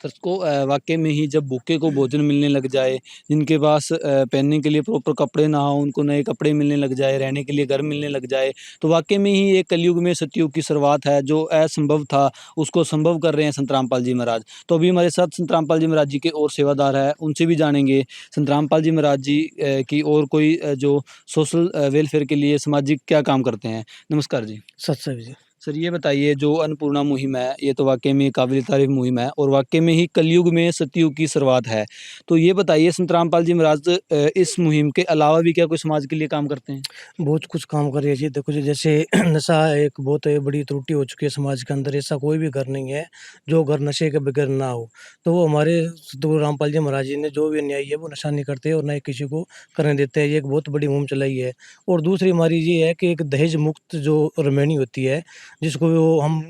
दर्शकों वाकई में ही जब भूखे को भोजन मिलने लग जाए, जिनके पास पहनने के लिए प्रॉपर कपड़े ना हो उनको नए कपड़े मिलने लग जाए, रहने के लिए घर मिलने लग जाए, तो वाकई में ही एक कलयुग में सतयुग की शुरुआत है। जो असंभव था उसको संभव कर रहे हैं संत रामपाल जी महाराज। तो अभी हमारे साथ संत रामपाल जी महाराज जी के और सेवादार है, उनसे भी जानेंगे संत रामपाल जी महाराज जी की और कोई जो सोशल वेलफेयर के लिए सामाजिक क्या काम करते हैं। नमस्कार जी। सत्संग जी। सर ये बताइए, जो अन्नपूर्णा मुहिम है, ये तो वाक़ई में काबिल तारीफ़ मुहिम है और वाक़ई में ही कलयुग में सतयुग की शुरुआत है। तो ये बताइए संत रामपाल जी महाराज इस मुहिम के अलावा भी क्या कोई समाज के लिए काम करते हैं? बहुत कुछ काम कर रही है जी। देखो जी, जैसे नशा एक बहुत बड़ी त्रुटि हो चुकी है समाज के अंदर। ऐसा कोई भी घर नहीं है जो घर नशे के बगैर ना हो। तो वो हमारे सतगुरु रामपाल जी महाराज जी ने जो भी अन्यायी है वो नशा नहीं करते और ना ही किसी को करने देते हैं। ये एक बहुत बड़ी मुहिम चलाई है। और दूसरी हमारी ये है कि एक दहेज मुक्त जो रमैनी होती है, जिसको वो हम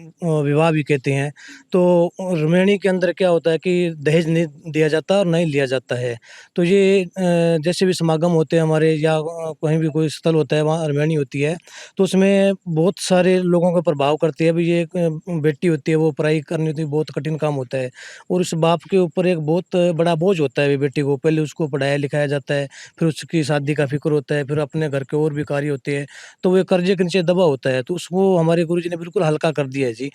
विवाह भी कहते हैं। तो रमैनी के अंदर क्या होता है कि दहेज नहीं दिया जाता और ना ही लिया जाता है। तो ये जैसे भी समागम होते हैं हमारे या कहीं भी कोई स्थल होता है वहाँ रमैनी होती है, तो उसमें बहुत सारे लोगों का प्रभाव करती है। अभी ये एक बेटी होती है, वो पढ़ाई करनी होती है, बहुत कठिन काम होता है और उस बाप के ऊपर एक बहुत बड़ा बोझ होता है बेटी को। पहले उसको पढ़ाया लिखाया जाता है, फिर उसकी शादी का फ़िक्र होता है, फिर अपने घर के और भी कार्य होते हैं, तो वो कर्जे के नीचे दबा होता है। तो उसको हमारे गुरुजी ने बिल्कुल हल्का कर दिया है जी।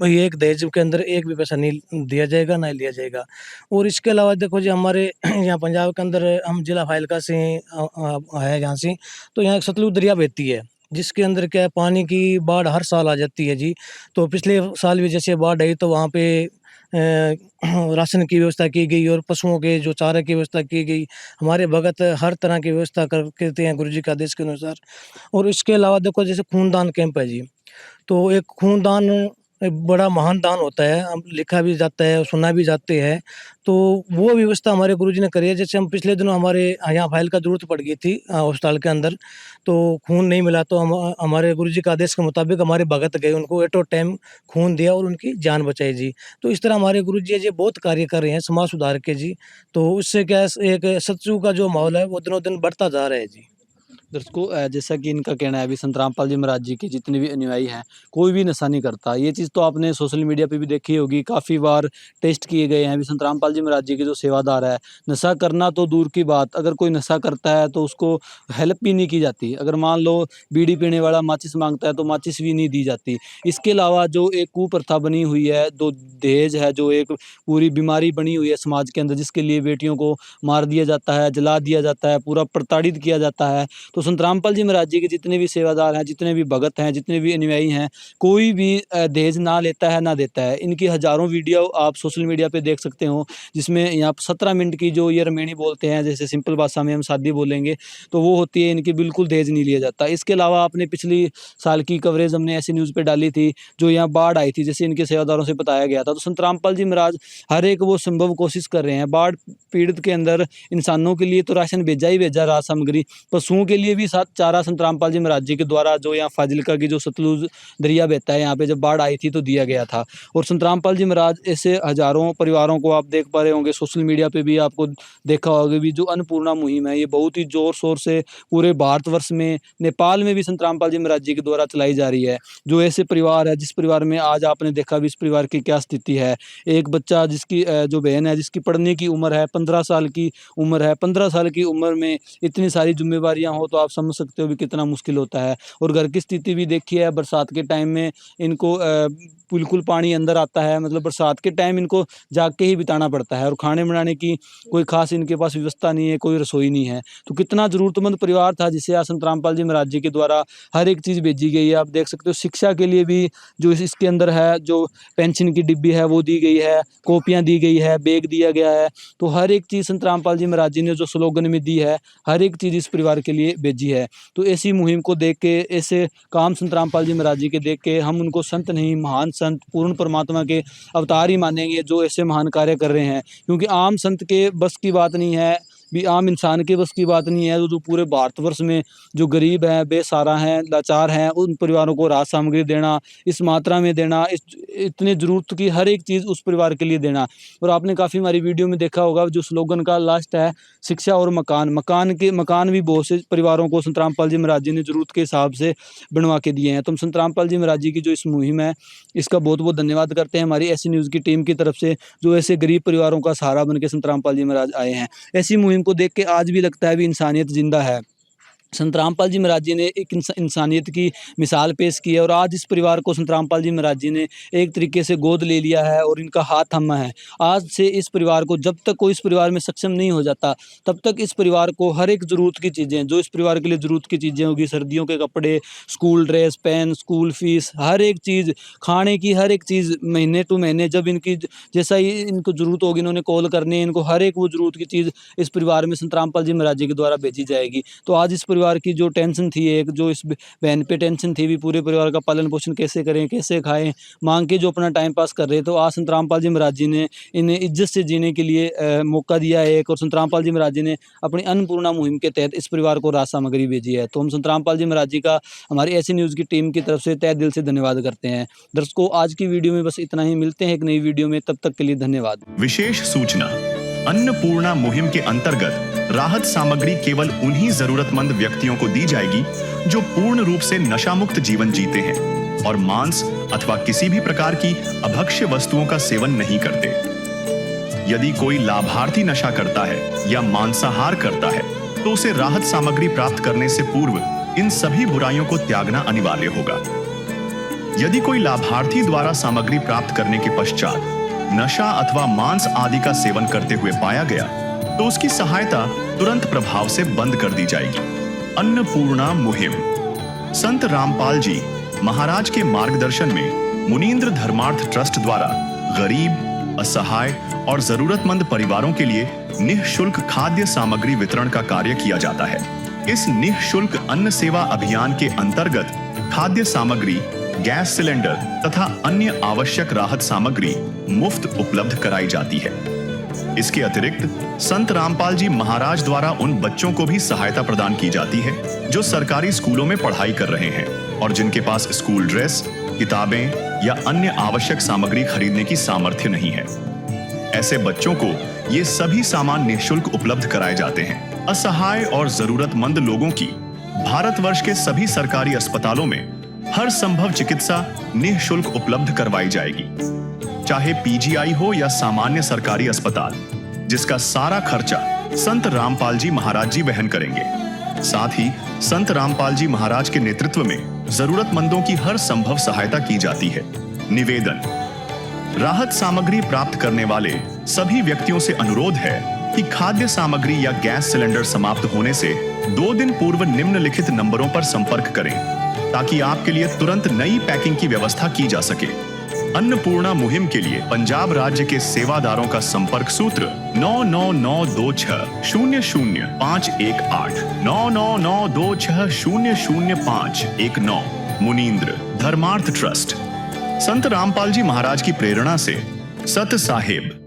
ये एक दहेज के अंदर एक भी पैसा नहीं दिया जाएगा, ना ही लिया जाएगा। और इसके अलावा देखो जी, हमारे यहाँ पंजाब के अंदर हम जिला फाजिल्का से है यहाँ से, तो यहाँ एक सतलुज दरिया बहती है, जिसके अंदर क्या है पानी की बाढ़ हर साल आ जाती है जी। तो पिछले साल भी जैसे बाढ़ आई तो वहाँ पे राशन की व्यवस्था की गई और पशुओं के जो चारे की व्यवस्था की गई। हमारे भगत हर तरह की व्यवस्था करते हैं गुरुजी के आदेश के अनुसार। और इसके अलावा देखो जैसे खूनदान कैंप है जी, तो एक खूनदान एक बड़ा महान दान होता है, हम लिखा भी जाता है, सुना भी जाते हैं। तो वो व्यवस्था हमारे गुरुजी ने करी है। जैसे हम पिछले दिनों हमारे यहाँ फाइल का ज़रूरत पड़ गई थी अस्पताल के अंदर, तो खून नहीं मिला तो हम हमारे गुरुजी के आदेश के मुताबिक हमारे भगत गए, उनको एट अ टाइम खून दिया और उनकी जान बचाई जी। तो इस तरह हमारे गुरुजी है जी बहुत कार्य कर रहे हैं समाज सुधार के जी। तो उससे क्या है एक सत्संग का जो माहौल है वो दिनों-दिन बढ़ता जा रहा है जी। दर्शकों, जैसा कि इनका कहना है, अभी संत रामपाल जी महाराज जी के जितने भी अनुयायी हैं, कोई भी नशा नहीं करता। ये चीज़ तो आपने सोशल मीडिया पे भी देखी होगी, काफ़ी बार टेस्ट किए गए हैं। अभी संत रामपाल जी महाराज जी के जो सेवादार है, नशा करना तो दूर की बात, अगर कोई नशा करता है तो उसको हेल्प भी नहीं की जाती। अगर मान लो बीड़ी पीने वाला माचिस मांगता है तो माचिस भी नहीं दी जाती। इसके अलावा जो एक कुप्रथा बनी हुई है, जो दहेज है, जो एक पूरी बीमारी बनी हुई है समाज के अंदर, जिसके लिए बेटियों को मार दिया जाता है, जला दिया जाता है, पूरा प्रताड़ित किया जाता है। तो संत रामपाल जी महाराज जी के जितने भी सेवादार हैं, जितने भी भगत हैं, जितने भी अनुयायी हैं, कोई भी दहेज ना लेता है ना देता है। इनकी हज़ारों वीडियो आप सोशल मीडिया पे देख सकते हो, जिसमें यहाँ 17 मिनट की जो ये रमैनी बोलते हैं, जैसे सिंपल भाषा में हम शादी बोलेंगे, तो वो होती है इनकी, बिल्कुल दहेज नहीं लिया जाता। इसके अलावा आपने पिछली साल की कवरेज हमने ऐसी न्यूज़ पे डाली थी, जो यहाँ बाढ़ आई थी, जैसे इनके सेवादारों से बताया गया था। तो संत रामपाल जी महाराज हर एक वो संभव कोशिश कर रहे हैं। बाढ़ पीड़ित के अंदर इंसानों के लिए तो राशन भेजा ही भेजा, राहत सामग्री, पशुओं के लिए भी साथ चारा संत रामपाल जी महाराज जी के द्वारा, जो यहाँ फाजिल्का की जो सतलुज दरिया बहता है, यहाँ पे जब बाढ़ आई थी तो दिया गया था। और संत रामपाल जी महाराज ऐसे हजारों परिवारों को आप देख पा रहे होंगे, सोशल मीडिया पे भी आपको देखा होगा भी, जो अन्नपूर्णा मुहिम है, ये बहुत ही जोर शोर से पूरे भारतवर्ष में, नेपाल में भी संत रामपाल जी महाराज जी के द्वारा चलाई जा रही है। जो ऐसे परिवार है, जिस परिवार में आज आपने देखा भी इस परिवार की क्या स्थिति है। एक बच्चा जिसकी जो बहन है, जिसकी पढ़ने की उम्र है, 15 साल की उम्र है, 15 साल की उम्र में इतनी सारी जिम्मेवारियां हो, तो आप समझ सकते हो भी कितना मुश्किल होता है। और घर की स्थिति भी देखिए, बरसात के टाइम में इनको बिल्कुल पानी अंदर आता है, मतलब बरसात के टाइम इनको जाग के ही बिताना पड़ता है। और खाने बनाने की कोई खास इनके पास व्यवस्था नहीं है, कोई रसोई नहीं है। तो कितना ज़रूरतमंद परिवार था, जिसे आज संत रामपाल जी महाराज जी के द्वारा हर एक चीज़ भेजी गई है। आप देख सकते हो शिक्षा के लिए भी जो इसके अंदर है, जो पेंशन की डिब्बी है वो दी गई है, कॉपियाँ दी गई है, बैग दिया गया है। तो हर एक चीज़ संत रामपाल जी महाराज जी ने जो स्लोगन में दी है, हर एक चीज़ इस परिवार के लिए भेजी है। तो ऐसी मुहिम को देख के, ऐसे काम संत रामपाल जी महाराज जी के देख के, हम उनको संत नहीं, महान संत, पूर्ण परमात्मा के अवतार ही मानेंगे, जो ऐसे महान कार्य कर रहे हैं। क्योंकि आम संत के बस की बात नहीं है, भी आम इंसान के बस की बात नहीं है। जो पूरे भारतवर्ष में जो गरीब हैं, बेसहारा हैं, लाचार हैं, उन परिवारों को राहत सामग्री देना, इस मात्रा में देना, इतने ज़रूरत की हर एक चीज़ उस परिवार के लिए देना। और आपने काफ़ी हमारी वीडियो में देखा होगा, जो स्लोगन का लास्ट है, शिक्षा और मकान। मकान भी बहुत से परिवारों को संत रामपाल जी महाराज जी ने ज़रूरत के हिसाब से बनवा के दिए हैं। तो हम संत रामपाल जी महाराज जी की जो इस मुहिम है, इसका बहुत बहुत धन्यवाद करते हैं हमारी ऐसी न्यूज़ की टीम की तरफ से, जो ऐसे गरीब परिवारों का सहारा बन के संत रामपाल जी महाराज आए हैं। ऐसी मुहिम को देख के आज भी लगता है भी इंसानियत जिंदा है। संत रामपाल जी महाराज जी ने एक इंसानियत की मिसाल पेश की है और आज इस परिवार को संत रामपाल जी महाराज जी ने एक तरीके से गोद ले लिया है और इनका हाथ थामा है। आज से इस परिवार को, जब तक कोई इस परिवार में सक्षम नहीं हो जाता तब तक इस परिवार को हर एक ज़रूरत की चीज़ें, जो इस परिवार के लिए ज़रूरत की चीज़ें होगी, सर्दियों के कपड़े, school dress, pen, school fees, हर एक चीज़, खाने की हर एक चीज़, महीने टू महीने जब इनकी जैसा ही इनको ज़रूरत होगी इन्होंने कॉल करनी है, इनको हर एक वो ज़रूरत की चीज़ इस परिवार में संत रामपाल जी महाराज जी के द्वारा भेजी जाएगी। तो आज इस परिवार की जो टेंशन थी, एक जो इस बहन पे टेंशन थी भी, पूरे परिवार का पालन पोषण कैसे करें, कैसे खाएं, मांग के जो अपना टाइम पास कर रहे, तो आज संत रामपाल जी महाराज जी ने इन्हें इज्जत से जीने के लिए मौका दिया है एक, और संत रामपाल जी महाराज जी ने अपनी अन्नपूर्णा मुहिम के तहत इस परिवार को राहत सामग्री भेजी है। तो हम संत रामपाल जी महाराज जी का हमारी ऐसी न्यूज़ की टीम की तरफ से तहे दिल से धन्यवाद करते हैं। दर्शकों, आज की वीडियो में बस इतना ही, मिलते हैं एक नई वीडियो में, तब तक के लिए धन्यवाद। विशेष सूचना, अन्नपूर्णा मुहिम के अंतर्गत राहत सामग्री केवल उन्हीं जरूरतमंद व्यक्तियों को दी जाएगी जो पूर्ण रूप से नशा मुक्त जीवन जीते हैं और मांस अथवा किसी भी प्रकार की अभक्ष्य वस्तुओं का सेवन नहीं करते। यदि कोई लाभार्थी नशा करता है या मांसाहार करता है तो उसे राहत सामग्री प्राप्त करने से पूर्व इन सभी बुराइयों को त्यागना अनिवार्य होगा। यदि कोई लाभार्थी द्वारा सामग्री प्राप्त करने के पश्चात नशा अथवा मांस आदि का सेवन करते हुए पाया गया तो उसकी सहायता तुरंत प्रभाव से बंद कर दी जाएगी। अन्नपूर्णा मुहिम संत रामपाल जी महाराज के मार्गदर्शन में मुनींद्र धर्मार्थ ट्रस्ट द्वारा गरीब, असहाय और जरूरतमंद परिवारों के लिए निःशुल्क खाद्य सामग्री वितरण का कार्य किया जाता है। इस निःशुल्क अन्न सेवा अभियान के अंतर्गत खाद्य सामग्री, गैस सिलेंडर तथा अन्य आवश्यक राहत सामग्री मुफ्त उपलब्ध कराई जाती है। इसके अतिरिक्त संत रामपाल जी महाराज द्वारा उन बच्चों को भी सहायता प्रदान की जाती है जो सरकारी स्कूलों में पढ़ाई कर रहे हैं और जिनके पास स्कूल ड्रेस, किताबें या अन्य आवश्यक सामग्री खरीदने की सामर्थ्य नहीं है। ऐसे बच्चों को ये सभी सामान निःशुल्क उपलब्ध कराए जाते हैं। असहाय और जरूरतमंद लोगों की भारतवर्ष के सभी सरकारी अस्पतालों में हर संभव चिकित्सा निःशुल्क उपलब्ध करवाई जाएगी, चाहे पीजीआई हो या सामान्य सरकारी अस्पताल, जिसका सारा खर्चा संत रामपाल जी महाराज जी वहन करेंगे। साथ ही संत रामपाल जी महाराज के नेतृत्व में जरूरतमंदों की हर संभव सहायता की जाती है। निवेदन, राहत सामग्री प्राप्त करने वाले सभी व्यक्तियों से अनुरोध है कि खाद्य सामग्री या गैस सिलेंडर समाप्त होने से 2 दिन पूर्व निम्नलिखित नंबरों पर संपर्क करें ताकि आपके लिए तुरंत नई पैकिंग की व्यवस्था की जा सके। अन्नपूर्णा मुहिम के लिए पंजाब राज्य के सेवादारों का संपर्क सूत्र 9992600518 9992600519। मुनींद्र धर्मार्थ ट्रस्ट। संत रामपाल जी महाराज की प्रेरणा से सत साहिब